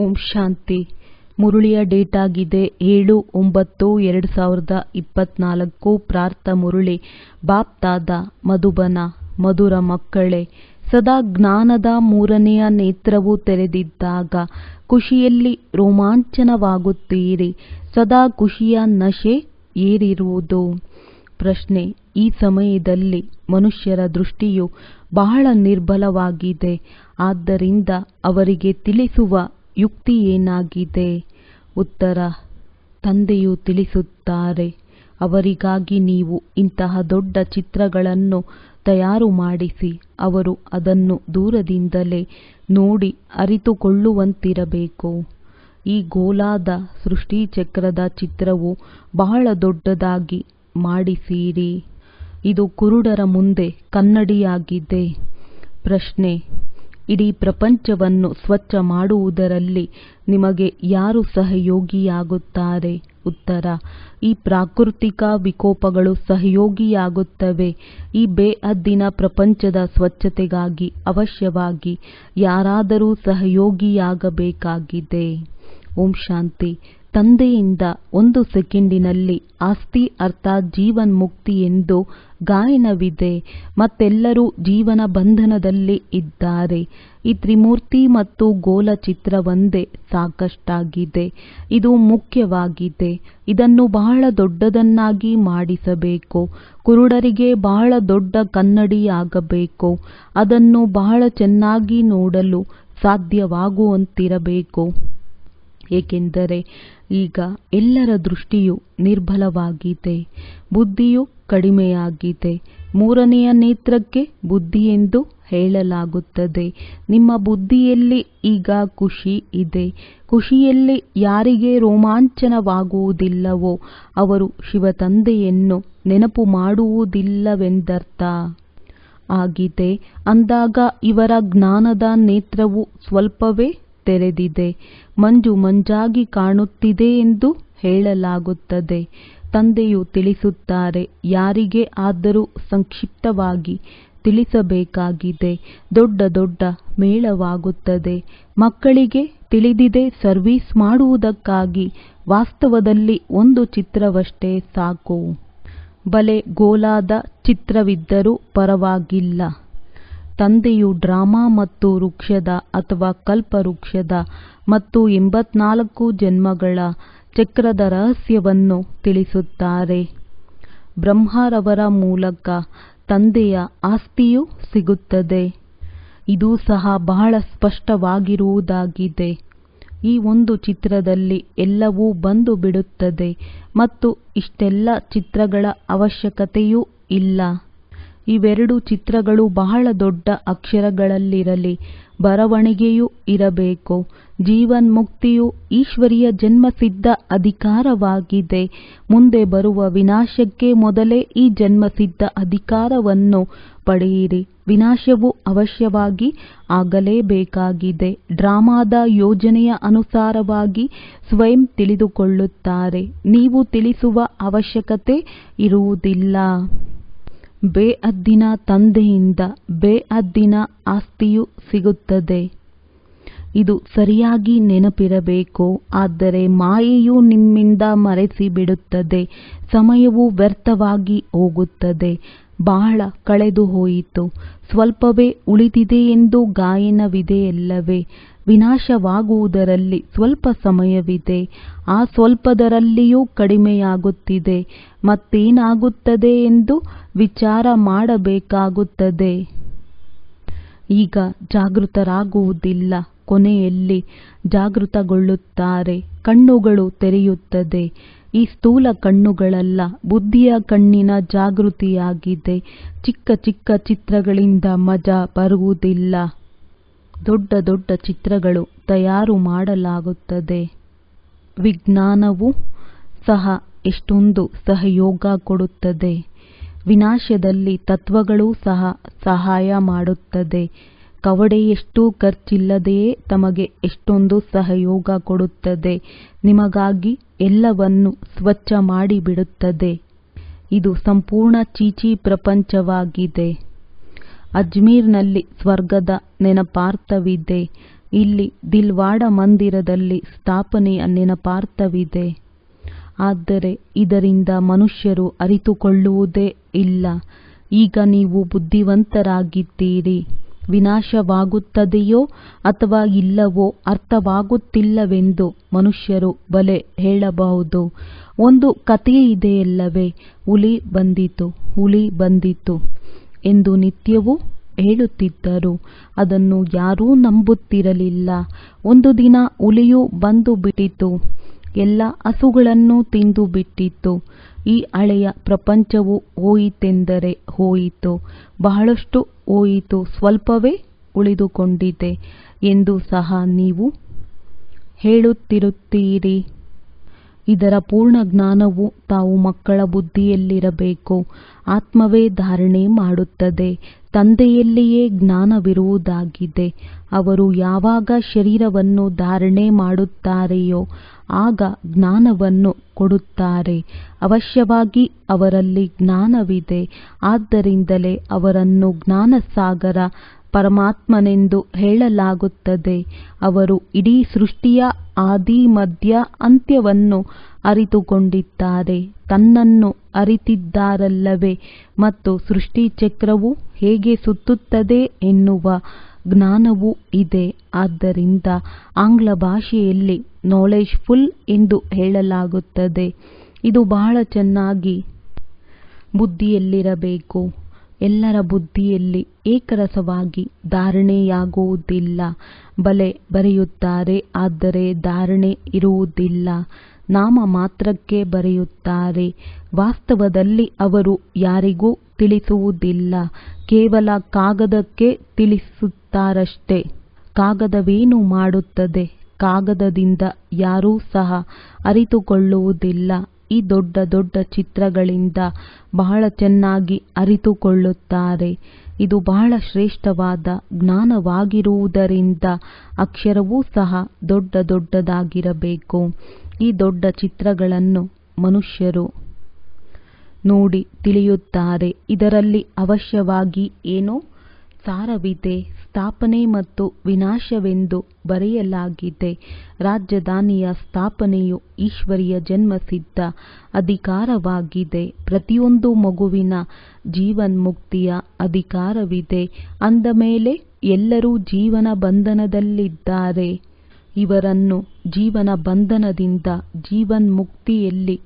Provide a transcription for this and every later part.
ಓಂ ಶಾಂತಿ. ಮುರಳಿಯ date ಆಗಿದೆ 7/9/2024. ಪ್ರಾರ್ಥ ಮುರಳಿ. ಬಾಪ್ ದಾದಾ ಮಧುಬನ. ಮಧುರ ಮಕ್ಕಳೇ, ಸದಾ ಜ್ಞಾನದ ಮೂರನೆಯ ನೇತ್ರವು ತೆರೆದಿದ್ದಾಗ ಖುಷಿಯಲ್ಲಿ ರೋಮಾಂಚನವಾಗುತ್ತೀರಿ. ಸದಾ ಖುಷಿಯ ನಶೆ ಏರಿರುವುದು. ಪ್ರಶ್ನೆ: ಈ ಸಮಯದಲ್ಲಿ ಮನುಷ್ಯರ ದೃಷ್ಟಿಯು ಬಹಳ ನಿರ್ಬಲವಾಗಿದೆ. ಆದ್ದರಿಂದ ಅವರಿಗೆ ತಿಳಿಸುವ ಯುಕ್ತಿ ಏನಾಗಿದೆ? ಉತ್ತರ: ತಂದೆಯು ತಿಳಿಸುತ್ತಾರೆ, ಅವರಿಗಾಗಿ ನೀವು ಇಂತಹ ದೊಡ್ಡ ಚಿತ್ರಗಳನ್ನು ತಯಾರು ಮಾಡಿಸಿ ಅವರು ಅದನ್ನು ದೂರದಿಂದಲೇ ನೋಡಿ ಅರಿತುಕೊಳ್ಳುವಂತಿರಬೇಕು. ಈ ಗೋಲಾದ ಸೃಷ್ಟಿಚಕ್ರದ ಚಿತ್ರವು ಬಹಳ ದೊಡ್ಡದಾಗಿ ಮಾಡಿಸಿರಿ. ಇದು ಕುರುಡರ ಮುಂದೆ ಕನ್ನಡಿಯಾಗಿದೆ. ಪ್ರಶ್ನೆ: ಇಡೀ ಪ್ರಪಂಚವನ್ನು ಸ್ವಚ್ಛ ಮಾಡುವುದರಲ್ಲಿ ನಿಮಗೆ ಯಾರು ಸಹಯೋಗಿಯಾಗುತ್ತಾರೆ? ಉತ್ತರ: ಈ ಪ್ರಾಕೃತಿಕ ವಿಕೋಪಗಳು ಸಹಯೋಗಿಯಾಗುತ್ತವೆ. ಈ ಬೇಹದ್ದಿನ ಪ್ರಪಂಚದ ಸ್ವಚ್ಛತೆಗಾಗಿ ಅವಶ್ಯವಾಗಿ ಯಾರಾದರೂ ಸಹಯೋಗಿಯಾಗಬೇಕಾಗಿದೆ. ಓಂ ಶಾಂತಿ. ತಂದೆಯಿಂದ 1 ಸೆಕೆಂಡಿನಲ್ಲಿ ಆಸ್ತಿ ಅರ್ಥಾತ್ ಜೀವನ್ ಮುಕ್ತಿ ಎಂದು ಗಾಯನವಿದೆ. ಮತ್ತೆಲ್ಲರೂ ಜೀವನ ಬಂಧನದಲ್ಲಿ ಇದ್ದಾರೆ. ಈ ತ್ರಿಮೂರ್ತಿ ಮತ್ತು ಗೋಲ ಚಿತ್ರ ಒಂದೇ ಸಾಕಷ್ಟಾಗಿದೆ. ಇದು ಮುಖ್ಯವಾಗಿದೆ. ಇದನ್ನು ಬಹಳ ದೊಡ್ಡದನ್ನಾಗಿ ಮಾಡಿಸಬೇಕು. ಕುರುಡರಿಗೆ ಬಹಳ ದೊಡ್ಡ ಕನ್ನಡಿಯಾಗಬೇಕು. ಅದನ್ನು ಬಹಳ ಚೆನ್ನಾಗಿ ನೋಡಲು ಸಾಧ್ಯವಾಗುವಂತಿರಬೇಕು. ಏಕೆಂದರೆ ಈಗ ಎಲ್ಲರ ದೃಷ್ಟಿಯು ನಿರ್ಬಲವಾಗಿದೆ. ಬುದ್ಧಿಯು ಕಡಿಮೆಯಾಗಿದೆ. ಮೂರನೆಯ ನೇತ್ರಕ್ಕೆ ಬುದ್ಧಿ ಎಂದು ಹೇಳಲಾಗುತ್ತದೆ. ನಿಮ್ಮ ಬುದ್ಧಿಯಲ್ಲಿ ಈಗ ಖುಷಿ ಇದೆ. ಖುಷಿಯಲ್ಲಿ ಯಾರಿಗೆ ರೋಮಾಂಚನವಾಗುವುದಿಲ್ಲವೋ ಅವರು ಶಿವತಂದೆಯನ್ನು ನೆನಪು ಮಾಡುವುದಿಲ್ಲವೆಂದರ್ಥ ಆಗಿದೆ. ಅಂದಾಗ ಇವರ ಜ್ಞಾನದ ನೇತ್ರವು ಸ್ವಲ್ಪವೇ ತೆರೆದಿದೆ. ಮಂಜು ಮಂಜಾಗಿ ಕಾಣುತ್ತಿದೆ ಎಂದು ಹೇಳಲಾಗುತ್ತದೆ. ತಂದೆಯು ತಿಳಿಸುತ್ತಾರೆ, ಯಾರಿಗೆ ಆದರೂ ಸಂಕ್ಷಿಪ್ತವಾಗಿ ತಿಳಿಸಬೇಕಾಗಿದೆ. ದೊಡ್ಡ ದೊಡ್ಡ ಮೇಳವಾಗುತ್ತದೆ. ಮಕ್ಕಳಿಗೆ ತಿಳಿದಿದೆ ಸರ್ವೀಸ್ ಮಾಡುವುದಕ್ಕಾಗಿ. ವಾಸ್ತವದಲ್ಲಿ 1 ಚಿತ್ರವಷ್ಟೇ ಸಾಕು. ಬಲೆ ಗೋಲಾದ ಚಿತ್ರವಿದ್ದರೂ ಪರವಾಗಿಲ್ಲ. ತಂದೆಯು ಡ್ರಾಮಾ ಮತ್ತು ವೃಕ್ಷದ ಅಥವಾ ಕಲ್ಪವೃಕ್ಷದ ಮತ್ತು 84 ಜನ್ಮಗಳ ಚಕ್ರದ ರಹಸ್ಯವನ್ನು ತಿಳಿಸುತ್ತಾರೆ. ಬ್ರಹ್ಮರವರ ಮೂಲಕ ತಂದೆಯ ಆಸ್ತಿಯು ಸಿಗುತ್ತದೆ. ಇದು ಸಹ ಬಹಳ ಸ್ಪಷ್ಟವಾಗಿರುವುದಾಗಿದೆ. ಈ 1 ಚಿತ್ರದಲ್ಲಿ ಎಲ್ಲವೂ ಬಂದು ಬಿಡುತ್ತದೆ ಮತ್ತು ಇಷ್ಟೆಲ್ಲ ಚಿತ್ರಗಳ ಅವಶ್ಯಕತೆಯೂ ಇಲ್ಲ. ಇವೆರಡು ಚಿತ್ರಗಳು ಬಹಳ ದೊಡ್ಡ ಅಕ್ಷರಗಳಲ್ಲಿರಲಿ. ಬರವಣಿಗೆಯೂ ಇರಬೇಕು. ಜೀವನ್ ಮುಕ್ತಿಯು ಈಶ್ವರಿಯ ಜನ್ಮಸಿದ್ಧ ಅಧಿಕಾರವಾಗಿದೆ. ಮುಂದೆ ಬರುವ ವಿನಾಶಕ್ಕೆ ಮೊದಲೇ ಈ ಜನ್ಮಸಿದ್ಧ ಅಧಿಕಾರವನ್ನು ಪಡೆಯಿರಿ. ವಿನಾಶವು ಅವಶ್ಯವಾಗಿ ಆಗಲೇಬೇಕಾಗಿದೆ. ಡ್ರಾಮಾದ ಯೋಜನೆಯ ಅನುಸಾರವಾಗಿ ಸ್ವಯಂ ತಿಳಿದುಕೊಳ್ಳುತ್ತಾರೆ. ನೀವು ತಿಳಿಸುವ ಅವಶ್ಯಕತೆ ಇರುವುದಿಲ್ಲ. ಬೇಹದ್ದಿನ ತಂದೆಯಿಂದ ಬೇಹದ್ದಿನ ಆಸ್ತಿಯು ಸಿಗುತ್ತದೆ. ಇದು ಸರಿಯಾಗಿ ನೆನಪಿರಬೇಕು. ಆದರೆ ಮಾಯೆಯು ನಿಮ್ಮಿಂದ ಮರೆಸಿ ಬಿಡುತ್ತದೆ. ಸಮಯವು ವ್ಯರ್ಥವಾಗಿ ಹೋಗುತ್ತದೆ. ಬಹಳ ಕಳೆದು ಹೋಯಿತು. ಸ್ವಲ್ಪವೇ ಉಳಿದಿದೆ ಎಂದು ಗಾಯನವಿದೆಯಲ್ಲವೇ? ವಿನಾಶವಾಗುವುದರಲ್ಲಿ ಸ್ವಲ್ಪ ಸಮಯವಿದೆ. ಆ ಸ್ವಲ್ಪದರಲ್ಲಿಯೂ ಕಡಿಮೆಯಾಗುತ್ತಿದೆ. ಮತ್ತೇನಾಗುತ್ತದೆ ಎಂದು ವಿಚಾರ ಮಾಡಬೇಕಾಗುತ್ತದೆ. ಈಗ ಜಾಗೃತರಾಗುವುದಿಲ್ಲ. ಕೊನೆಯಲ್ಲಿ ಜಾಗೃತಗೊಳ್ಳುತ್ತಾರೆ. ಕಣ್ಣುಗಳು ತೆರೆಯುತ್ತದೆ. ಈ ಸ್ಥೂಲ ಕಣ್ಣುಗಳಲ್ಲ, ಬುದ್ಧಿಯ ಕಣ್ಣಿನ ಜಾಗೃತಿಯಾಗಿದೆ. ಚಿಕ್ಕ ಚಿಕ್ಕ ಚಿತ್ರಗಳಿಂದ ಮಜಾ ಬರುವುದಿಲ್ಲ. ದೊಡ್ಡ ದೊಡ್ಡ ಚಿತ್ರಗಳು ತಯಾರು ಮಾಡಲಾಗುತ್ತದೆ. ವಿಜ್ಞಾನವು ಸಹ ಎಷ್ಟೊಂದು ಸಹಯೋಗ ಕೊಡುತ್ತದೆ. ವಿನಾಶದಲ್ಲಿ ತತ್ವಗಳೂ ಸಹ ಸಹಾಯ ಮಾಡುತ್ತದೆ. ಕವಡೆಯಷ್ಟು ಖರ್ಚಿಲ್ಲದೆಯೇ ತಮಗೆ ಎಷ್ಟೊಂದು ಸಹಯೋಗ ಕೊಡುತ್ತದೆ. ನಿಮಗಾಗಿ ಎಲ್ಲವನ್ನು ಸ್ವಚ್ಛ ಮಾಡಿಬಿಡುತ್ತದೆ. ಇದು ಸಂಪೂರ್ಣ ಚೀಚಿ ಪ್ರಪಂಚವಾಗಿದೆ. ಅಜ್ಮೀರ್ನಲ್ಲಿ ಸ್ವರ್ಗದ ನೆನಪಾರ್ಥವಿದೆ. ಇಲ್ಲಿ ದಿಲ್ವಾಡ ಮಂದಿರದಲ್ಲಿ ಸ್ಥಾಪನೆಯ ನೆನಪಾರ್ಥವಿದೆ. ಆದರೆ ಇದರಿಂದ ಮನುಷ್ಯರು ಅರಿತುಕೊಳ್ಳುವುದೇ ಇಲ್ಲ. ಈಗ ನೀವು ಬುದ್ಧಿವಂತರಾಗಿದ್ದೀರಿ. ವಿನಾಶವಾಗುತ್ತದೆಯೋ ಅಥವಾ ಇಲ್ಲವೋ ಅರ್ಥವಾಗುತ್ತಿಲ್ಲವೆಂದು ಮನುಷ್ಯರು ಬಲೆ ಹೇಳಬಹುದು. ಒಂದು ಕಥೆಯಿದೆಯಲ್ಲವೇ, ಹುಲಿ ಬಂದಿತು, ಹುಲಿ ಬಂದಿತು ಎಂದು ನಿತ್ಯವೂ ಹೇಳುತ್ತಿದ್ದರು. ಅದನ್ನು ಯಾರೂ ನಂಬುತ್ತಿರಲಿಲ್ಲ. ಒಂದು ದಿನ ಹುಲಿಯು ಬಂದು ಬಿಟ್ಟಿತು. ಎಲ್ಲ ಹಸುಗಳನ್ನು ತಿಂದು ಬಿಟ್ಟಿತ್ತು. ಈ ಹಳೆಯ ಪ್ರಪಂಚವು ಹೋಯಿತೆಂದರೆ ಹೋಯಿತು, ಬಹಳಷ್ಟು ಹೋಯಿತು, ಸ್ವಲ್ಪವೇ ಉಳಿದುಕೊಂಡಿದೆ ಎಂದು ಸಹ ನೀವು ಹೇಳುತ್ತಿರುತ್ತೀರಿ. ಇದರ ಪೂರ್ಣ ಜ್ಞಾನವು ತಾವು ಮಕ್ಕಳ ಬುದ್ಧಿಯಲ್ಲಿರಬೇಕು. ಆತ್ಮವೇ ಧಾರಣೆ ಮಾಡುತ್ತದೆ. ತಂದೆಯಲ್ಲಿಯೇ ಜ್ಞಾನವಿರುವುದಾಗಿದೆ. ಅವರು ಯಾವಾಗ ಶರೀರವನ್ನು ಧಾರಣೆ ಮಾಡುತ್ತಾರೆಯೋ ಆಗ ಜ್ಞಾನವನ್ನು ಕೊಡುತ್ತಾರೆ. ಅವಶ್ಯವಾಗಿ ಅವರಲ್ಲಿ ಜ್ಞಾನವಿದೆ. ಆದ್ದರಿಂದಲೇ ಅವರನ್ನು ಜ್ಞಾನಸಾಗರ ಪರಮಾತ್ಮನೆಂದು ಹೇಳಲಾಗುತ್ತದೆ. ಅವರು ಇಡೀ ಸೃಷ್ಟಿಯ ಆದಿ ಮಧ್ಯ ಅಂತ್ಯವನ್ನು ಅರಿತುಕೊಂಡಿದ್ದಾರೆ. ತನ್ನನ್ನು ಅರಿತಿದ್ದಾರಲ್ಲವೇ ಮತ್ತು ಸೃಷ್ಟಿ ಚಕ್ರವು ಹೇಗೆ ಸುತ್ತುತ್ತದೆ ಎನ್ನುವ ಜ್ಞಾನವೂ ಇದೆ. ಆದ್ದರಿಂದ ಆಂಗ್ಲ ಭಾಷೆಯಲ್ಲಿ ನಾಲೆಡ್ಜ್ಫುಲ್ ಎಂದು ಹೇಳಲಾಗುತ್ತದೆ. ಇದು ಬಹಳ ಚೆನ್ನಾಗಿ ಬುದ್ಧಿಯಲ್ಲಿರಬೇಕು. ಎಲ್ಲರ ಬುದ್ಧಿಯಲ್ಲಿ ಏಕರಸವಾಗಿ ಧಾರಣೆಯಾಗುವುದಿಲ್ಲ. ಬಲೆ ಬರೆಯುತ್ತಾರೆ, ಆದರೆ ಧಾರಣೆ ಇರುವುದಿಲ್ಲ. ನಾಮ ಮಾತ್ರಕ್ಕೆ ಬರೆಯುತ್ತಾರೆ. ವಾಸ್ತವದಲ್ಲಿ ಅವರು ಯಾರಿಗೂ ತಿಳಿಸುವುದಿಲ್ಲ. ಕೇವಲ ಕಾಗದಕ್ಕೆ ತಿಳಿಸುತ್ತಾರಷ್ಟೇ. ಕಾಗದವೇನು ಮಾಡುತ್ತದೆ? ಕಾಗದದಿಂದ ಯಾರೂ ಸಹ ಅರಿತುಕೊಳ್ಳುವುದಿಲ್ಲ. ಈ ದೊಡ್ಡ ದೊಡ್ಡ ಚಿತ್ರಗಳಿಂದ ಬಹಳ ಚೆನ್ನಾಗಿ ಅರಿತುಕೊಳ್ಳುತ್ತಾರೆ. ಇದು ಬಹಳ ಶ್ರೇಷ್ಠವಾದ ಜ್ಞಾನವಾಗಿರುವುದರಿಂದ ಅಕ್ಷರವೂ ಸಹ ದೊಡ್ಡ ದೊಡ್ಡದಾಗಿರಬೇಕು. ಈ ದೊಡ್ಡ ಚಿತ್ರಗಳನ್ನು ಮನುಷ್ಯರು ನೋಡಿ ತಿಳಿಯುತ್ತಾರೆ. ಇದರಲ್ಲಿ ಅವಶ್ಯವಾಗಿ ಏನೋ ಸಾರವಿದೆ. ಸ್ಥಾಪನೆ ಮತ್ತು ವಿನಾಶವೆಂದು ಬರೆಯಲಾಗಿದೆ. ರಾಜಧಾನಿಯ ಸ್ಥಾಪನೆಯು ಈಶ್ವರಿಯ ಜನ್ಮಸಿದ್ಧ ಅಧಿಕಾರವಾಗಿದೆ. ಪ್ರತಿಯೊಂದು ಮಗುವಿನ ಜೀವನ್ಮುಕ್ತಿಯ ಅಧಿಕಾರವಿದೆ. ಅಂದ ಮೇಲೆ ಎಲ್ಲರೂ ಜೀವನ ಬಂಧನದಲ್ಲಿದ್ದಾರೆ. ಇವರನ್ನು ಜೀವನ ಬಂಧನದಿಂದ ಜೀವನ್ಮುಕ್ತಿಯಲ್ಲಿ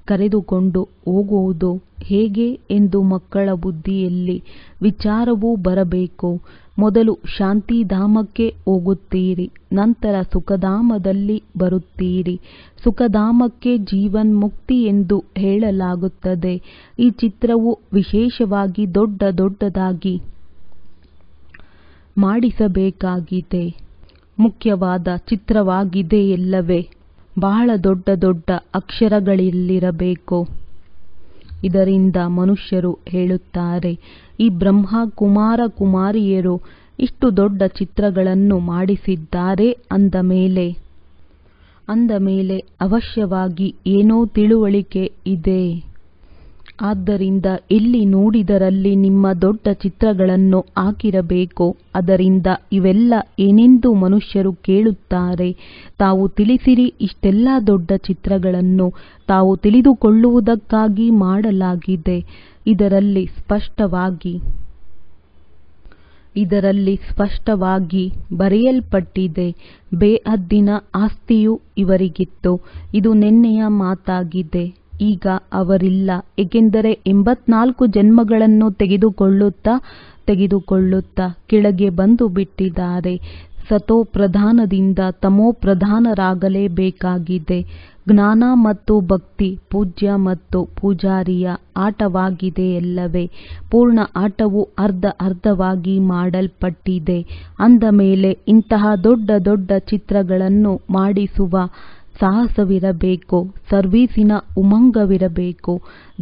ಕರೆದುಕೊಂಡು ಹೋಗುವುದು ಹೇಗೆ ಎಂದು ಮಕ್ಕಳ ಬುದ್ಧಿಯಲ್ಲಿ ವಿಚಾರವೂ ಬರಬೇಕು. ಮೊದಲು ಶಾಂತಿಧಾಮಕ್ಕೆ ಹೋಗುತ್ತೀರಿ, ನಂತರ ಸುಖಧಾಮದಲ್ಲಿ ಬರುತ್ತೀರಿ. ಸುಖಧಾಮಕ್ಕೆ ಜೀವನ್ಮುಕ್ತಿ ಎಂದು ಹೇಳಲಾಗುತ್ತದೆ. ಈ ಚಿತ್ರವು ವಿಶೇಷವಾಗಿ ದೊಡ್ಡ ದೊಡ್ಡದಾಗಿ ಮಾಡಿಸಬೇಕಾಗಿದೆ. ಮುಖ್ಯವಾದ ಚಿತ್ರವಾಗಿದೆಯಲ್ಲವೇ, ಬಹಳ ದೊಡ್ಡ ದೊಡ್ಡ ಅಕ್ಷರಗಳಲ್ಲಿರಬೇಕು. ಇದರಿಂದ ಮನುಷ್ಯರು ಹೇಳುತ್ತಾರೆ, ಈ ಬ್ರಹ್ಮ ಕುಮಾರ ಕುಮಾರಿಯರು ಇಷ್ಟು ದೊಡ್ಡ ಚಿತ್ರಗಳನ್ನು ಮಾಡಿಸಿದ್ದಾರೆ. ಅಂದ ಮೇಲೆ ಅವಶ್ಯವಾಗಿ ಏನೋ ತಿಳುವಳಿಕೆ ಇದೆ. ಆದ್ದರಿಂದ ಎಲ್ಲಿ ನೋಡಿದರಲ್ಲಿ ನಿಮ್ಮ ದೊಡ್ಡ ಚಿತ್ರಗಳನ್ನು ಹಾಕಿರಬೇಕು. ಅದರಿಂದ ಇವೆಲ್ಲ ಏನೆಂದು ಮನುಷ್ಯರು ಕೇಳುತ್ತಾರೆ. ತಾವು ತಿಳಿಸಿರಿ. ಇಷ್ಟೆಲ್ಲ ದೊಡ್ಡ ಚಿತ್ರಗಳನ್ನು ತಾವು ತಿಳಿದುಕೊಳ್ಳುವುದಕ್ಕಾಗಿ ಮಾಡಲಾಗಿದೆ. ಇದರಲ್ಲಿ ಸ್ಪಷ್ಟವಾಗಿ ಬರೆಯಲ್ಪಟ್ಟಿದೆ. ಬೇಹದ್ದಿನ ಆಸ್ತಿಯು ಇವರಿಗಿತ್ತು. ಇದು ನೆನ್ನೆಯ ಮಾತಾಗಿದೆ. ಈಗ ಅವರಿಲ್ಲ. ಏಕೆಂದರೆ 84 ಜನ್ಮಗಳನ್ನು ತೆಗೆದುಕೊಳ್ಳುತ್ತಾ ಕೆಳಗೆ ಬಂದು ಬಿಟ್ಟಿದ್ದಾರೆ. ಸತೋ ಪ್ರಧಾನದಿಂದ ತಮೋ ಪ್ರಧಾನರಾಗಲೇಬೇಕಾಗಿದೆ. ಜ್ಞಾನ ಮತ್ತು ಭಕ್ತಿ ಪೂಜ್ಯ ಮತ್ತು ಪೂಜಾರಿಯ ಆಟವಾಗಿದೆಯಲ್ಲವೇ. ಪೂರ್ಣ ಆಟವು ಅರ್ಧವಾಗಿ ಮಾಡಲ್ಪಟ್ಟಿದೆ. ಅಂದ ಮೇಲೆ ಇಂತಹ ದೊಡ್ಡ ದೊಡ್ಡ ಚಿತ್ರಗಳನ್ನು ಮಾಡಿಸುವ ಸಾಹಸವಿರಬೇಕು. ಸರ್ವೀಸಿನ ಉಮಂಗವಿರಬೇಕು.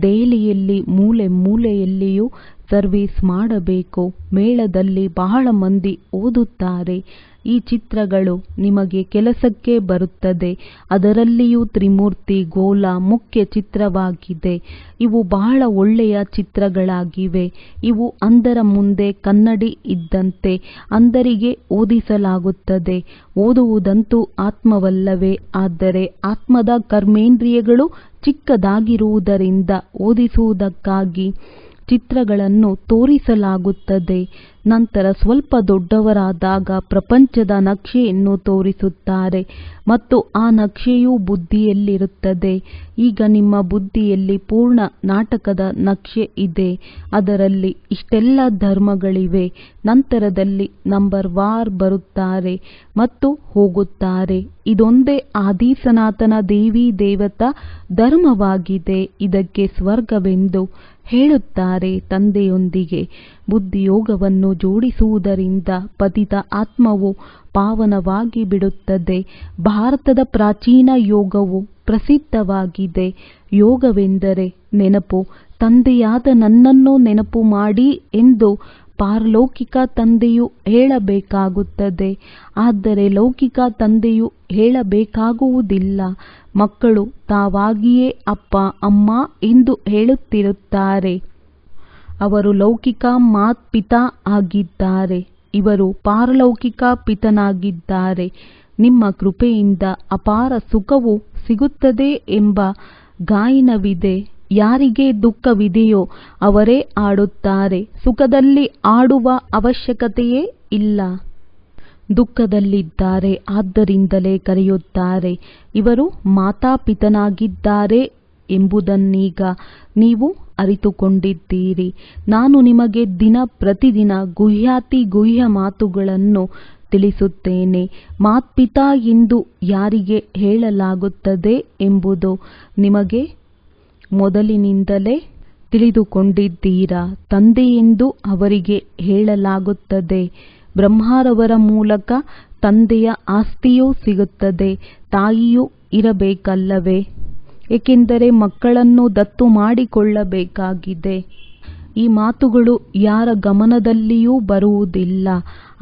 ದೆಹಲಿಯಲ್ಲಿ ಮೂಲೆ ಮೂಲೆಯಲ್ಲಿಯೂ ಸರ್ವೀಸ್ ಮಾಡಬೇಕು. ಮೇಳದಲ್ಲಿ ಬಹಳ ಮಂದಿ ಓದುತ್ತಾರೆ. ಈ ಚಿತ್ರಗಳು ನಿಮಗೆ ಕೆಲಸಕ್ಕೆ ಬರುತ್ತದೆ. ಅದರಲ್ಲಿಯೂ ತ್ರಿಮೂರ್ತಿ ಗೋಲ ಮುಖ್ಯ ಚಿತ್ರವಾಗಿದೆ. ಇವು ಬಹಳ ಒಳ್ಳೆಯ ಚಿತ್ರಗಳಾಗಿವೆ. ಇವು ಅಂಧರ ಮುಂದೆ ಕನ್ನಡಿ ಇದ್ದಂತೆ. ಅಂಧರಿಗೆ ಓದಿಸಲಾಗುತ್ತದೆ. ಓದುವುದಂತೂ ಆತ್ಮವಲ್ಲವೇ, ಆದರೆ ಆತ್ಮದ ಕರ್ಮೇಂದ್ರಿಯಗಳು ಚಿಕ್ಕದಾಗಿರುವುದರಿಂದ ಓದಿಸುವುದಕ್ಕಾಗಿ ಚಿತ್ರಗಳನ್ನು ತೋರಿಸಲಾಗುತ್ತದೆ. ನಂತರ ಸ್ವಲ್ಪ ದೊಡ್ಡವರಾದಾಗ ಪ್ರಪಂಚದ ನಕ್ಷೆಯನ್ನು ತೋರಿಸುತ್ತಾರೆ ಮತ್ತು ಆ ನಕ್ಷೆಯು ಬುದ್ಧಿಯಲ್ಲಿರುತ್ತದೆ. ಈಗ ನಿಮ್ಮ ಬುದ್ಧಿಯಲ್ಲಿ ಪೂರ್ಣ ನಾಟಕದ ನಕ್ಷೆ ಇದೆ. ಅದರಲ್ಲಿ ಇಷ್ಟೆಲ್ಲ ಧರ್ಮಗಳಿವೆ. ನಂತರದಲ್ಲಿ ನಂಬರ್ ವಾರ್ ಬರುತ್ತಾರೆ ಮತ್ತು ಹೋಗುತ್ತಾರೆ. ಇದೊಂದೇ ಆದಿ ಸನಾತನ ದೇವಿ ದೇವತಾ ಧರ್ಮವಾಗಿದೆ. ಇದಕ್ಕೆ ಸ್ವರ್ಗವೆಂದು ಹೇಳುತ್ತಾರೆ. ತಂದೆಯೊಂದಿಗೆ ಬುದ್ಧಿಯೋಗವನ್ನು ಜೋಡಿಸುವುದರಿಂದ ಪತಿತ ಆತ್ಮವು ಪಾವನವಾಗಿ ಬಿಡುತ್ತದೆ. ಭಾರತದ ಪ್ರಾಚೀನ ಯೋಗವು ಪ್ರಸಿದ್ಧವಾಗಿದೆ. ಯೋಗವೆಂದರೆ ನೆನಪು. ತಂದೆಯಾದ ನನ್ನನ್ನು ನೆನಪು ಮಾಡಿ ಎಂದು ಪಾರಲೌಕಿಕ ತಂದೆಯು ಹೇಳಬೇಕಾಗುತ್ತದೆ. ಆದರೆ ಲೌಕಿಕ ತಂದೆಯು ಹೇಳಬೇಕಾಗುವುದಿಲ್ಲ. ಮಕ್ಕಳು ತಾವಾಗಿಯೇ ಅಪ್ಪ ಅಮ್ಮ ಎಂದು ಹೇಳುತ್ತಿರುತ್ತಾರೆ. ಅವರು ಲೌಕಿಕ ಪಿತಾ ಆಗಿದ್ದಾರೆ. ಇವರು ಪಾರಲೌಕಿಕ ಪಿತನಾಗಿದ್ದಾರೆ. ನಿಮ್ಮ ಕೃಪೆಯಿಂದ ಅಪಾರ ಸುಖವು ಸಿಗುತ್ತದೆ ಎಂಬ ಗಾಯನವಿದೆ. ಯಾರಿಗೆ ದುಃಖವಿದೆಯೋ ಅವರೇ ಆಡುತ್ತಾರೆ. ಸುಖದಲ್ಲಿ ಆಡುವ ಅವಶ್ಯಕತೆಯೇ ಇಲ್ಲ. ದುಃಖದಲ್ಲಿದ್ದಾರೆ, ಆದ್ದರಿಂದಲೇ ಕರೆಯುತ್ತಾರೆ. ಇವರು ಮಾತಾಪಿತನಾಗಿದ್ದಾರೆ ಎಂಬುದನ್ನೀಗ ನೀವು ಅರಿತುಕೊಂಡಿದ್ದೀರಿ. ನಾನು ನಿಮಗೆ ದಿನ ಪ್ರತಿದಿನ ಗುಹ್ಯಾತಿ ಗುಹ್ಯ ಮಾತುಗಳನ್ನು ತಿಳಿಸುತ್ತೇನೆ. ಮಾತ್ಪಿತಾ ಎಂದು ಯಾರಿಗೆ ಹೇಳಲಾಗುತ್ತದೆ ಎಂಬುದು ನಿಮಗೆ ಮೊದಲಿನಿಂದಲೇ ತಿಳಿದುಕೊಂಡಿದ್ದೀರಾ. ತಂದೆಯೆಂದು ಅವರಿಗೆ ಹೇಳಲಾಗುತ್ತದೆ. ಬ್ರಹ್ಮರವರ ಮೂಲಕ ತಂದೆಯ ಆಸ್ತಿಯೂ ಸಿಗುತ್ತದೆ. ತಾಯಿಯೂ ಇರಬೇಕಲ್ಲವೇ, ಏಕೆಂದರೆ ಮಕ್ಕಳನ್ನು ದತ್ತು ಮಾಡಿಕೊಳ್ಳಬೇಕಾಗಿದೆ. ಈ ಮಾತುಗಳು ಯಾರ ಗಮನದಲ್ಲಿಯೂ ಬರುವುದಿಲ್ಲ.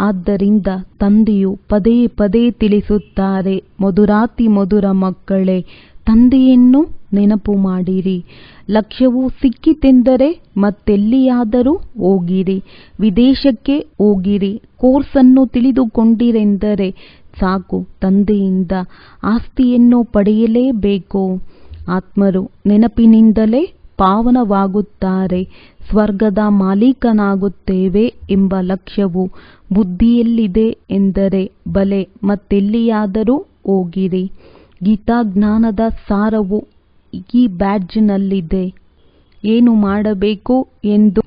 ಆದ್ದರಿಂದ ತಂದೆಯು ಪದೇ ಪದೇ ತಿಳಿಸುತ್ತಾರೆ, ಮಧುರಾತಿ ಮಧುರ ಮಕ್ಕಳೇ, ತಂದೆಯನ್ನು ನೆನಪು ಮಾಡಿರಿ. ಲಕ್ಷ್ಯವು ಸಿಕ್ಕಿತೆಂದರೆ ಮತ್ತೆಲ್ಲಿಯಾದರೂ ಹೋಗಿರಿ, ವಿದೇಶಕ್ಕೆ ಹೋಗಿರಿ, ಕೋರ್ಸನ್ನು ತಿಳಿದುಕೊಂಡಿರೆಂದರೆ ಸಾಕು. ತಂದೆಯಿಂದ ಆಸ್ತಿಯನ್ನು ಪಡೆಯಲೇಬೇಕು. ಆತ್ಮರು ನೆನಪಿನಿಂದಲೇ ಪಾವನವಾಗುತ್ತಾರೆ. ಸ್ವರ್ಗದ ಮಾಲೀಕನಾಗುತ್ತೇವೆ ಎಂಬ ಲಕ್ಷ್ಯವು ಬುದ್ಧಿಯಲ್ಲಿದೆ ಎಂದರೆ ಬಲೆ, ಮತ್ತೆಲ್ಲಿಯಾದರೂ ಹೋಗಿರಿ. ಗೀತಾ ಜ್ಞಾನದ ಸಾರವು ಈ ಬ್ಯಾಡ್ಜ್ನಲ್ಲಿದೆ. ಏನು ಮಾಡಬೇಕು ಎಂದು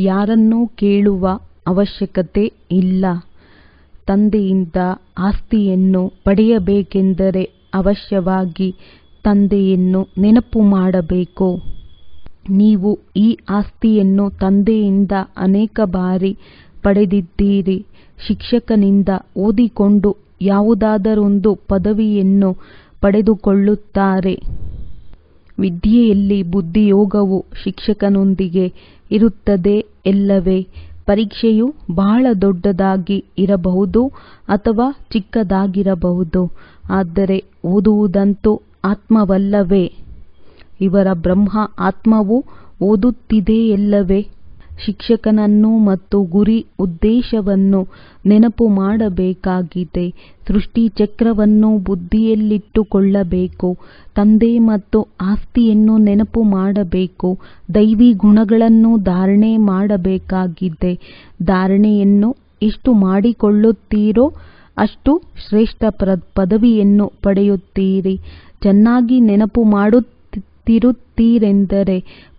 ಯಾರನ್ನೂ ಕೇಳುವ ಅವಶ್ಯಕತೆ ಇಲ್ಲ. ತಂದೆಯಿಂದ ಆಸ್ತಿಯನ್ನು ಪಡೆಯಬೇಕೆಂದರೆ ಅವಶ್ಯವಾಗಿ ತಂದೆಯನ್ನು ನೆನಪು ಮಾಡಬೇಕು. ನೀವು ಈ ಆಸ್ತಿಯನ್ನು ತಂದೆಯಿಂದ ಅನೇಕ ಬಾರಿ ಪಡೆದಿದ್ದೀರಿ. ಶಿಕ್ಷಕನಿಂದ ಓದಿಕೊಂಡು ಯಾವುದಾದರೊಂದು ಪದವಿಯನ್ನು ಪಡೆದುಕೊಳ್ಳುತ್ತಾರೆ. ವಿದ್ಯೆಯಲ್ಲಿ ಬುದ್ಧಿಯೋಗವು ಶಿಕ್ಷಕನೊಂದಿಗೆ ಇರುತ್ತದೆ ಎಲ್ಲವೇ. ಪರೀಕ್ಷೆಯು ಬಹಳ ದೊಡ್ಡದಾಗಿ ಇರಬಹುದು ಅಥವಾ ಚಿಕ್ಕದಾಗಿರಬಹುದು, ಆದರೆ ಓದುವುದಂತೂ ಆತ್ಮವಲ್ಲವೇ. ಇವರ ಬ್ರಹ್ಮ ಆತ್ಮವು ಓದುತ್ತಿದೆಯಲ್ಲವೇ. ಶಿಕ್ಷಕನನ್ನು ಮತ್ತು ಗುರಿ ಉದ್ದೇಶವನ್ನು ನೆನಪು ಮಾಡಬೇಕಾಗಿದೆ. ಸೃಷ್ಟಿ ಚಕ್ರವನ್ನು ಬುದ್ಧಿಯಲ್ಲಿಟ್ಟುಕೊಳ್ಳಬೇಕು. ತಂದೆ ಮತ್ತು ಆಸ್ತಿಯನ್ನು ನೆನಪು ಮಾಡಬೇಕು. ದೈವಿ ಗುಣಗಳನ್ನು ಧಾರಣೆ ಮಾಡಬೇಕಾಗಿದೆ. ಧಾರಣೆಯನ್ನು ಎಷ್ಟು ಮಾಡಿಕೊಳ್ಳುತ್ತೀರೋ ಅಷ್ಟು ಶ್ರೇಷ್ಠ ಪದವಿಯನ್ನು ಪಡೆಯುತ್ತೀರಿ. ಚೆನ್ನಾಗಿ ನೆನಪು ಮಾಡುತ್ತಿರುತ್ತೀರೆಂದರೆ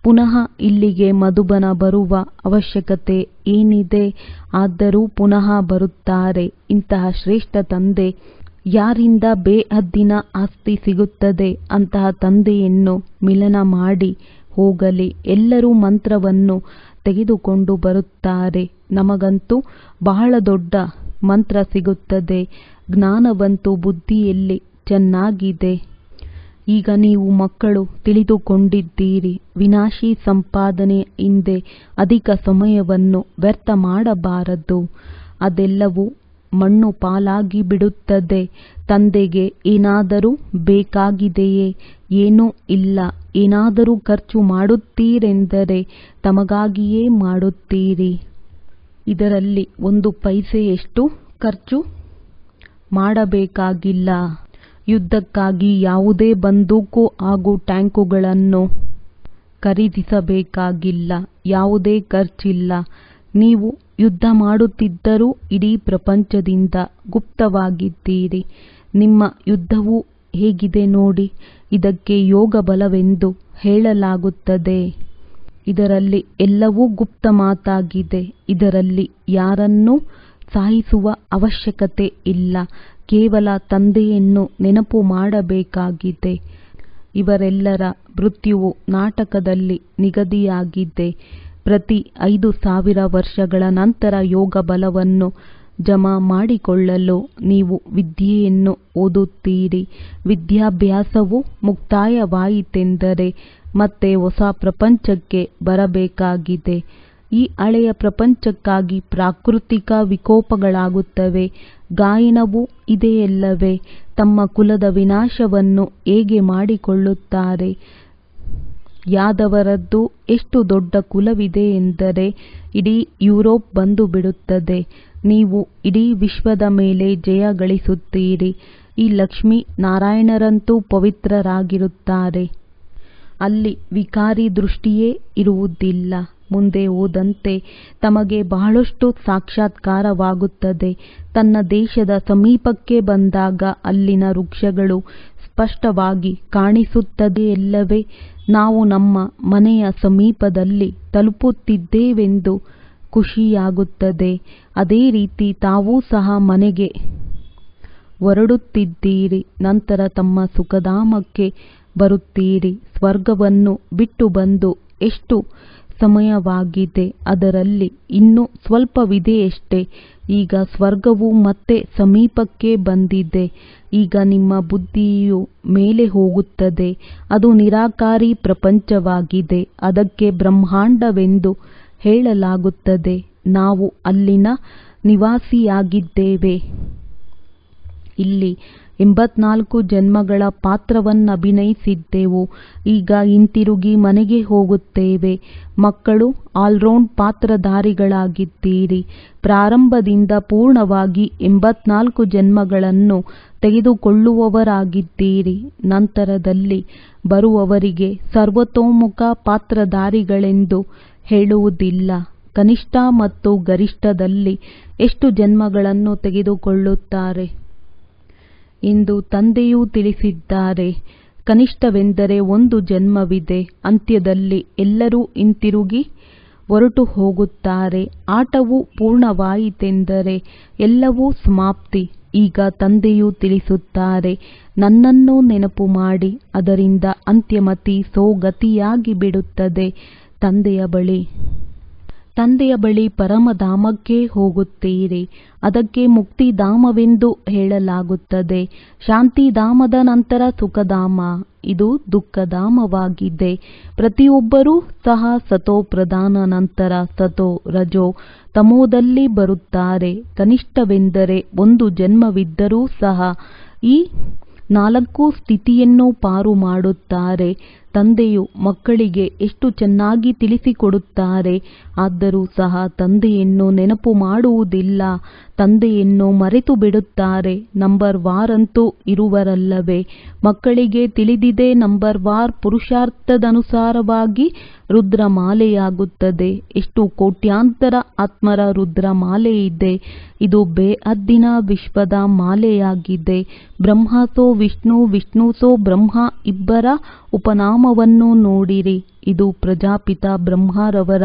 ಪುನಃ ಇಲ್ಲಿಗೆ ಮಧುಬನ ಬರುವ ಅವಶ್ಯಕತೆ ಏನಿದೆ? ಆದರೂ ಪುನಃ ಬರುತ್ತಾರೆ. ಇಂತಹ ಶ್ರೇಷ್ಠ ತಂದೆ ಯಾರಿಂದ ಬೇಹದ್ದಿನ ಆಸ್ತಿ ಸಿಗುತ್ತದೆ ಅಂತಹ ತಂದೆಯನ್ನು ಮಿಲನ ಮಾಡಿ ಹೋಗಲಿ. ಎಲ್ಲರೂ ಮಂತ್ರವನ್ನು ತೆಗೆದುಕೊಂಡು ಬರುತ್ತಾರೆ. ನಮಗಂತೂ ಬಹಳ ದೊಡ್ಡ ಮಂತ್ರ ಸಿಗುತ್ತದೆ. ಜ್ಞಾನವಂತೂ ಬುದ್ಧಿಯಲ್ಲಿ ಚೆನ್ನಾಗಿದೆ. ಈಗ ನೀವು ಮಕ್ಕಳು ತಿಳಿದುಕೊಂಡಿದ್ದೀರಿ. ವಿನಾಶಿ ಸಂಪಾದನೆ ಹಿಂದೆ ಅಧಿಕ ಸಮಯವನ್ನು ವ್ಯರ್ಥ ಮಾಡಬಾರದು. ಅದೆಲ್ಲವೂ ಮಣ್ಣು ಪಾಲಾಗಿ ಬಿಡುತ್ತದೆ. ತಂದೆಗೆ ಏನಾದರೂ ಬೇಕಾಗಿದೆಯೇ? ಏನೂ ಇಲ್ಲ. ಏನಾದರೂ ಖರ್ಚು ಮಾಡುತ್ತೀರೆಂದರೆ ತಮಗಾಗಿಯೇ ಮಾಡುತ್ತೀರಿ. ಇದರಲ್ಲಿ 1 ಪೈಸೆಯಷ್ಟು ಖರ್ಚು ಮಾಡಬೇಕಾಗಿಲ್ಲ. ಯುದ್ಧಕ್ಕಾಗಿ ಯಾವುದೇ ಬಂದೂಕು ಹಾಗೂ ಟ್ಯಾಂಕುಗಳನ್ನು ಖರೀದಿಸಬೇಕಾಗಿಲ್ಲ. ಯಾವುದೇ ಖರ್ಚಿಲ್ಲ. ನೀವು ಯುದ್ಧ ಮಾಡುತ್ತಿದ್ದರೂ ಇಡೀ ಪ್ರಪಂಚದಿಂದ ಗುಪ್ತವಾಗಿದ್ದೀರಿ. ನಿಮ್ಮ ಯುದ್ಧವು ಹೇಗಿದೆ ನೋಡಿ. ಇದಕ್ಕೆ ಯೋಗ ಬಲವೆಂದು ಹೇಳಲಾಗುತ್ತದೆ. ಇದರಲ್ಲಿ ಎಲ್ಲವೂ ಗುಪ್ತ ಮಾತಾಗಿದೆ. ಇದರಲ್ಲಿ ಯಾರನ್ನೂ ಸಾಯಿಸುವ ಅವಶ್ಯಕತೆ ಇಲ್ಲ. ಕೇವಲ ತಂದೆಯನ್ನು ನೆನಪು ಮಾಡಬೇಕಾಗಿದೆ. ಇವರೆಲ್ಲರ ಮೃತ್ಯುವು ನಾಟಕದಲ್ಲಿ ನಿಗದಿಯಾಗಿದೆ. ಪ್ರತಿ 5000 ವರ್ಷಗಳ ನಂತರ ಯೋಗ ಬಲವನ್ನು ಜಮಾ ಮಾಡಿಕೊಳ್ಳಲು ನೀವು ವಿದ್ಯೆಯನ್ನು ಓದುತ್ತೀರಿ. ವಿದ್ಯಾಭ್ಯಾಸವು ಮುಕ್ತಾಯವಾಯಿತೆಂದರೆ ಮತ್ತೆ ಹೊಸ ಪ್ರಪಂಚಕ್ಕೆ ಬರಬೇಕಾಗಿದೆ. ಈ ಹಳೆಯ ಪ್ರಪಂಚಕ್ಕಾಗಿ ಪ್ರಾಕೃತಿಕ ವಿಕೋಪಗಳಾಗುತ್ತವೆ. ಗಾಯನವೂ ಇದೆಯಲ್ಲವೇ? ತಮ್ಮ ಕುಲದ ವಿನಾಶವನ್ನು ಹೇಗೆ ಮಾಡಿಕೊಳ್ಳುತ್ತಾರೆ? ಯಾದವರದ್ದು ಎಷ್ಟು ದೊಡ್ಡ ಕುಲವಿದೆ ಎಂದರೆ ಇಡೀ ಯುರೋಪ್ ಬಂದು ಬಿಡುತ್ತದೆ. ನೀವು ಇಡೀ ವಿಶ್ವದ ಮೇಲೆ ಜಯ ಗಳಿಸುತ್ತೀರಿ. ಈ ಲಕ್ಷ್ಮೀ ನಾರಾಯಣರಂತೂ ಪವಿತ್ರರಾಗಿರುತ್ತಾರೆ. ಅಲ್ಲಿ ವಿಕಾರಿ ದೃಷ್ಟಿಯೇ ಇರುವುದಿಲ್ಲ. ಮುಂದೆ ಹೋದಂತೆ ತಮಗೆ ಬಹಳಷ್ಟು ಸಾಕ್ಷಾತ್ಕಾರವಾಗುತ್ತದೆ. ತನ್ನ ದೇಶದ ಸಮೀಪಕ್ಕೆ ಬಂದಾಗ ಅಲ್ಲಿನ ವೃಕ್ಷಗಳು ಸ್ಪಷ್ಟವಾಗಿ ಕಾಣಿಸುತ್ತದೆಯಲ್ಲವೇ? ನಾವು ನಮ್ಮ ಮನೆಯ ಸಮೀಪದಲ್ಲಿ ತಲುಪುತ್ತಿದ್ದೇವೆಂದು ಖುಷಿಯಾಗುತ್ತದೆ. ಅದೇ ರೀತಿ ತಾವೂ ಸಹ ಮನೆಗೆ ಹೊರಡುತ್ತಿದ್ದೀರಿ. ನಂತರ ತಮ್ಮ ಸುಖಧಾಮಕ್ಕೆ ಬರುತ್ತೀರಿ. ಸ್ವರ್ಗವನ್ನು ಬಿಟ್ಟು ಬಂದು ಎಷ್ಟು ಸಮಯವಾಗಿದೆ? ಅದರಲ್ಲಿ ಇನ್ನೂ ಸ್ವಲ್ಪವಿದೆಯಷ್ಟೇ. ಈಗ ಸ್ವರ್ಗವು ಮತ್ತೆ ಸಮೀಪಕ್ಕೆ ಬಂದಿದೆ. ಈಗ ನಿಮ್ಮ ಬುದ್ಧಿಯು ಮೇಲೆ ಹೋಗುತ್ತದೆ. ಅದು ನಿರಾಕಾರಿ ಪ್ರಪಂಚವಾಗಿದೆ. ಅದಕ್ಕೆ ಬ್ರಹ್ಮಾಂಡವೆಂದು ಹೇಳಲಾಗುತ್ತದೆ. ನಾವು ಅಲ್ಲಿನ ನಿವಾಸಿಯಾಗಿದ್ದೇವೆ. ಇಲ್ಲಿ 84 ಜನ್ಮಗಳ ಪಾತ್ರವನ್ನಭಿನಯಿಸಿದ್ದೆವು. ಈಗ ಹಿಂತಿರುಗಿ ಮನೆಗೆ ಹೋಗುತ್ತೇವೆ. ಮಕ್ಕಳು ಆಲ್ರೌಂಡ್ ಪಾತ್ರಧಾರಿಗಳಾಗಿದ್ದೀರಿ. ಪ್ರಾರಂಭದಿಂದ ಪೂರ್ಣವಾಗಿ 84 ಜನ್ಮಗಳನ್ನು ತೆಗೆದುಕೊಳ್ಳುವವರಾಗಿದ್ದೀರಿ. ನಂತರದಲ್ಲಿ ಬರುವವರಿಗೆ ಸರ್ವತೋಮುಖ ಪಾತ್ರಧಾರಿಗಳೆಂದು ಹೇಳುವುದಿಲ್ಲ. ಕನಿಷ್ಠ ಮತ್ತು ಗರಿಷ್ಠದಲ್ಲಿ ಎಷ್ಟು ಜನ್ಮಗಳನ್ನು ತೆಗೆದುಕೊಳ್ಳುತ್ತಾರೆ ಎಂದು ತಂದೆಯೂ ತಿಳಿಸಿದ್ದಾರೆ. ಕನಿಷ್ಠವೆಂದರೆ 1 ಜನ್ಮವಿದೆ. ಅಂತ್ಯದಲ್ಲಿ ಎಲ್ಲರೂ ಹಿಂತಿರುಗಿ ಹೊರಟು ಹೋಗುತ್ತಾರೆ. ಆಟವು ಪೂರ್ಣವಾಯಿತೆಂದರೆ ಎಲ್ಲವೂ ಸಮಾಪ್ತಿ. ಈಗ ತಂದೆಯೂ ತಿಳಿಸುತ್ತಾರೆ, ನನ್ನನ್ನು ನೆನಪು ಮಾಡಿ. ಅದರಿಂದ ಅಂತ್ಯಮತಿ ಸೋಗತಿಯಾಗಿ ಬಿಡುತ್ತದೆ. ತಂದೆಯ ಬಳಿ ಪರಮಧಾಮಕ್ಕೆ ಹೋಗುತ್ತೀರಿ. ಅದಕ್ಕೆ ಮುಕ್ತಿಧಾಮವೆಂದು ಹೇಳಲಾಗುತ್ತದೆ. ಶಾಂತಿಧಾಮದ ನಂತರ ಸುಖಧಾಮ. ಇದು ದುಃಖಧಾಮವಾಗಿದೆ. ಪ್ರತಿಯೊಬ್ಬರೂ ಸಹ ಸತೋ ಪ್ರಧಾನ ನಂತರ ಸತೋ ರಜೋ ತಮೋದಲ್ಲಿ ಬರುತ್ತಾರೆ. ಕನಿಷ್ಠವೆಂದರೆ 1 ಜನ್ಮವಿದ್ದರೂ ಸಹ ಈ 4 ಸ್ಥಿತಿಯನ್ನು ಪಾರು ಮಾಡುತ್ತಾರೆ. ತಂದೆಯು ಮಕ್ಕಳಿಗೆ ಎಷ್ಟು ಚೆನ್ನಾಗಿ ತಿಳಿಸಿಕೊಡುತ್ತಾರೆ. ಆದರೂ ಸಹ ತಂದೆಯನ್ನು ನೆನಪು ಮಾಡುವುದಿಲ್ಲ. ತಂದೆಯನ್ನು ಮರೆತು ಬಿಡುತ್ತಾರೆ. ನಂಬರ್ ವಾರಂತೂ ಇರುವರಲ್ಲವೇ? ಮಕ್ಕಳಿಗೆ ತಿಳಿದಿದೆ. ನಂಬರ್ ವಾರ್ ಪುರುಷಾರ್ಥದನುಸಾರವಾಗಿ ರುದ್ರಮಾಲೆಯಾಗುತ್ತದೆ. ಎಷ್ಟು ಕೋಟ್ಯಾಂತರ ಆತ್ಮರ ರುದ್ರಮಾಲೆ ಇದೆ. ಇದು ಬೇಹದ್ದಿನ ವಿಶ್ವದ ಮಾಲೆಯಾಗಿದೆ. ಬ್ರಹ್ಮ ಸೋ ವಿಷ್ಣು, ವಿಷ್ಣು ಸೋ ಬ್ರಹ್ಮ ಇಬ್ಬರ ಉಪನಾಮವನ್ನು ನೋಡಿರಿ. ಇದು ಪ್ರಜಾಪಿತ ಬ್ರಹ್ಮರವರ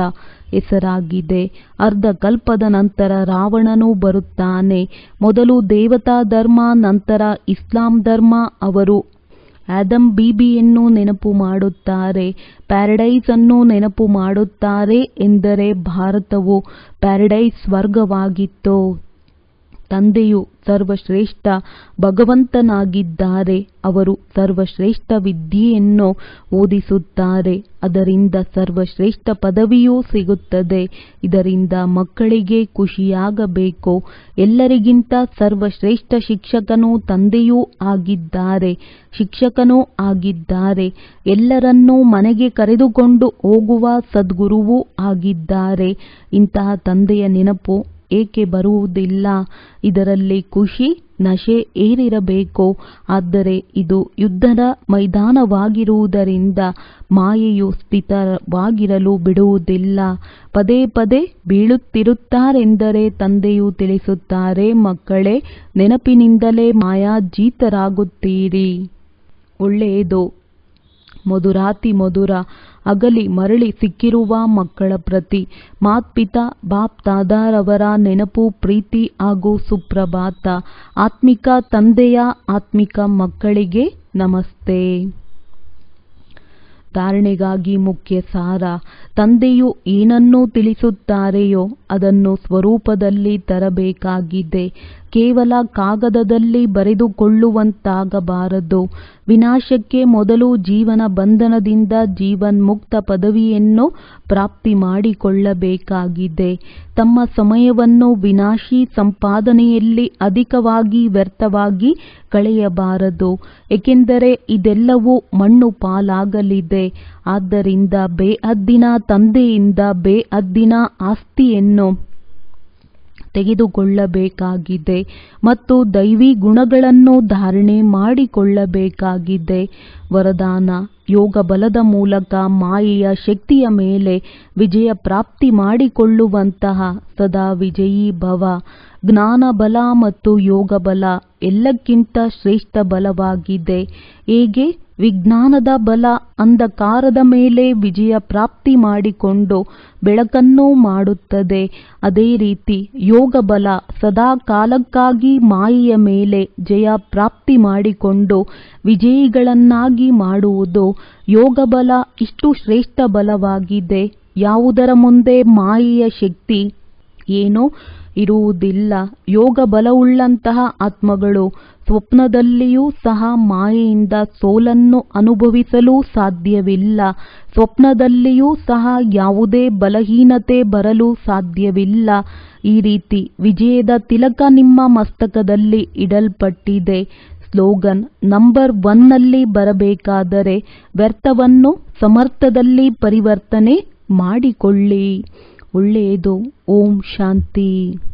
ಹೆಸರಾಗಿದೆ. ಅರ್ಧ ಕಲ್ಪದ ನಂತರ ರಾವಣನು ಬರುತ್ತಾನೆ. ಮೊದಲು ದೇವತಾ ಧರ್ಮ, ನಂತರ ಇಸ್ಲಾಂ ಧರ್ಮ. ಅವರು ಆದಮ್ ಬೀಬಿಯನ್ನು ನೆನಪು ಮಾಡುತ್ತಾರೆ. ಪ್ಯಾರಡೈಸ್ ಅನ್ನು ನೆನಪು ಮಾಡುತ್ತಾರೆ. ಎಂದರೆ ಭಾರತವು ಪ್ಯಾರಡೈಸ್ ಸ್ವರ್ಗವಾಗಿತ್ತು. ತಂದೆಯು ಸರ್ವಶ್ರೇಷ್ಠ ಭಗವಂತನಾಗಿದ್ದಾರೆ. ಅವರು ಸರ್ವಶ್ರೇಷ್ಠ ವಿದ್ಯೆಯನ್ನು ಓದಿಸುತ್ತಾರೆ. ಅದರಿಂದ ಸರ್ವಶ್ರೇಷ್ಠ ಪದವಿಯೂ ಸಿಗುತ್ತದೆ. ಇದರಿಂದ ಮಕ್ಕಳಿಗೆ ಖುಷಿಯಾಗಬೇಕು. ಎಲ್ಲರಿಗಿಂತ ಸರ್ವಶ್ರೇಷ್ಠ ಶಿಕ್ಷಕನೂ ತಂದೆಯೂ ಆಗಿದ್ದಾರೆ, ಶಿಕ್ಷಕನೂ ಆಗಿದ್ದಾರೆ. ಎಲ್ಲರನ್ನೂ ಮನೆಗೆ ಕರೆದುಕೊಂಡು ಹೋಗುವ ಸದ್ಗುರುವೂ ಆಗಿದ್ದಾರೆ. ಇಂತಹ ತಂದೆಯ ನೆನಪು ಏಕೆ ಬರುವುದಿಲ್ಲ? ಇದರಲ್ಲಿ ಖುಷಿ ನಶೆ ಏರಿರಬೇಕು. ಆದರೆ ಇದು ಯುದ್ಧದ ಮೈದಾನವಾಗಿರುವುದರಿಂದ ಮಾಯೆಯು ಸ್ಥಿತವಾಗಿರಲು ಬಿಡುವುದಿಲ್ಲ. ಪದೇ ಪದೇ ಬೀಳುತ್ತಿರುತ್ತಾರೆಂದರೆ ತಂದೆಯು ತಿಳಿಸುತ್ತಾರೆ, ಮಕ್ಕಳೇ, ನೆನಪಿನಿಂದಲೇ ಮಾಯಾಜೀತರಾಗುತ್ತೀರಿ. ಒಳ್ಳೆಯದು. ಮಧುರಾತಿ ಮಧುರ ಅಗಲಿ ಮರಳಿ ಸಿಕ್ಕಿರುವ ಮಕ್ಕಳ ಪ್ರತಿ ಮಾತ್ಪಿತಾ ಬಾಪ್ ದಾದಾರವರ ನೆನಪು, ಪ್ರೀತಿ ಹಾಗೂ ಸುಪ್ರಭಾತ. ಆತ್ಮಿಕ ತಂದೆಯ ಆತ್ಮಿಕ ಮಕ್ಕಳಿಗೆ ನಮಸ್ತೆ. ಧಾರಣೆಗಾಗಿ ಮುಖ್ಯ ಸಾರ. ತಂದೆಯು ಏನನ್ನು ತಿಳಿಸುತ್ತಾರೆಯೋ ಅದನ್ನು ಸ್ವರೂಪದಲ್ಲಿ ತರಬೇಕಾಗಿದೆ. ಕೇವಲ ಕಾಗದದಲ್ಲಿ ಬರೆದುಕೊಳ್ಳುವಂತಾಗಬಾರದು. ವಿನಾಶಕ್ಕೆ ಮೊದಲು ಜೀವನ ಬಂಧನದಿಂದ ಜೀವನ್ಮುಕ್ತ ಪದವಿಯನ್ನು ಪ್ರಾಪ್ತಿ ಮಾಡಿಕೊಳ್ಳಬೇಕಾಗಿದೆ. ತಮ್ಮ ಸಮಯವನ್ನು ವಿನಾಶಿ ಸಂಪಾದನೆಯಲ್ಲಿ ಅಧಿಕವಾಗಿ ವ್ಯರ್ಥವಾಗಿ ಕಳೆಯಬಾರದು. ಏಕೆಂದರೆ ಇದೆಲ್ಲವೂ ಮಣ್ಣು ಪಾಲಾಗಲಿದೆ. ಆದ್ದರಿಂದ ಬೇಅದ್ದಿನ ತಂದೆಯಿಂದ ಬೇಅದ್ದಿನ ಆಸ್ತಿಯನ್ನು ತೆಗೆದುಕೊಳ್ಳಬೇಕಾಗಿದೆ ಮತ್ತು ದೈವಿ ಗುಣಗಳನ್ನು ಧಾರಣೆ ಮಾಡಿಕೊಳ್ಳಬೇಕಾಗಿದೆ. ವರದಾನ: ಯೋಗ ಬಲದ ಮೂಲಕ ಮಾಯೆಯ ಶಕ್ತಿಯ ಮೇಲೆ ವಿಜಯ ಪ್ರಾಪ್ತಿ ಮಾಡಿಕೊಳ್ಳುವಂತಹ ಸದಾ ವಿಜಯೀ ಭವ. ಜ್ಞಾನ ಬಲ ಮತ್ತು ಯೋಗ ಬಲ ಎಲ್ಲಕ್ಕಿಂತ ಶ್ರೇಷ್ಠ ಬಲವಾಗಿದೆ. ಹೇಗೆ ವಿಜ್ಞಾನದ ಬಲ ಅಂಧಕಾರದ ಮೇಲೆ ವಿಜಯ ಪ್ರಾಪ್ತಿ ಮಾಡಿಕೊಂಡು ಬೆಳಕನ್ನು ಮಾಡುತ್ತದೆ, ಅದೇ ರೀತಿ ಯೋಗ ಬಲ ಸದಾ ಕಾಲಕ್ಕಾಗಿ ಮಾಯೆಯ ಮೇಲೆ ಜಯ ಪ್ರಾಪ್ತಿ ಮಾಡಿಕೊಂಡು ವಿಜಯಿಗಳನ್ನಾಗಿ ಮಾಡುವುದು. ಯೋಗ ಬಲ ಇಷ್ಟು ಶ್ರೇಷ್ಠ ಬಲವಾಗಿದೆ. ಯಾವುದರ ಮುಂದೆ ಮಾಯೆಯ ಶಕ್ತಿ ಏನೂ ಇರುವುದಿಲ್ಲ. ಯೋಗ ಬಲವುಳ್ಳಂತಹ ಆತ್ಮಗಳು ಸ್ವಪ್ನದಲ್ಲಿಯೂ ಸಹ ಮಾಯೆಯಿಂದ ಸೋಲನ್ನು ಅನುಭವಿಸಲು ಸಾಧ್ಯವಿಲ್ಲ. ಸ್ವಪ್ನದಲ್ಲಿಯೂ ಸಹ ಯಾವುದೇ ಬಲಹೀನತೆ ಬರಲು ಸಾಧ್ಯವಿಲ್ಲ. ಈ ರೀತಿ ವಿಜಯದ ತಿಲಕ ನಿಮ್ಮ ಮಸ್ತಕದಲ್ಲಿ ಇಡಲ್ಪಟ್ಟಿದೆ. ಸ್ಲೋಗನ್: ನಂಬರ್ 1 ನಲ್ಲಿ ಬರಬೇಕಾದರೆ ವ್ಯರ್ಥವನ್ನು ಸಮರ್ಥದಲ್ಲಿ ಪರಿವರ್ತನೆ ಮಾಡಿಕೊಳ್ಳಿ. ಒಳ್ಳೆಯದು. ಓಂ ಶಾಂತಿ.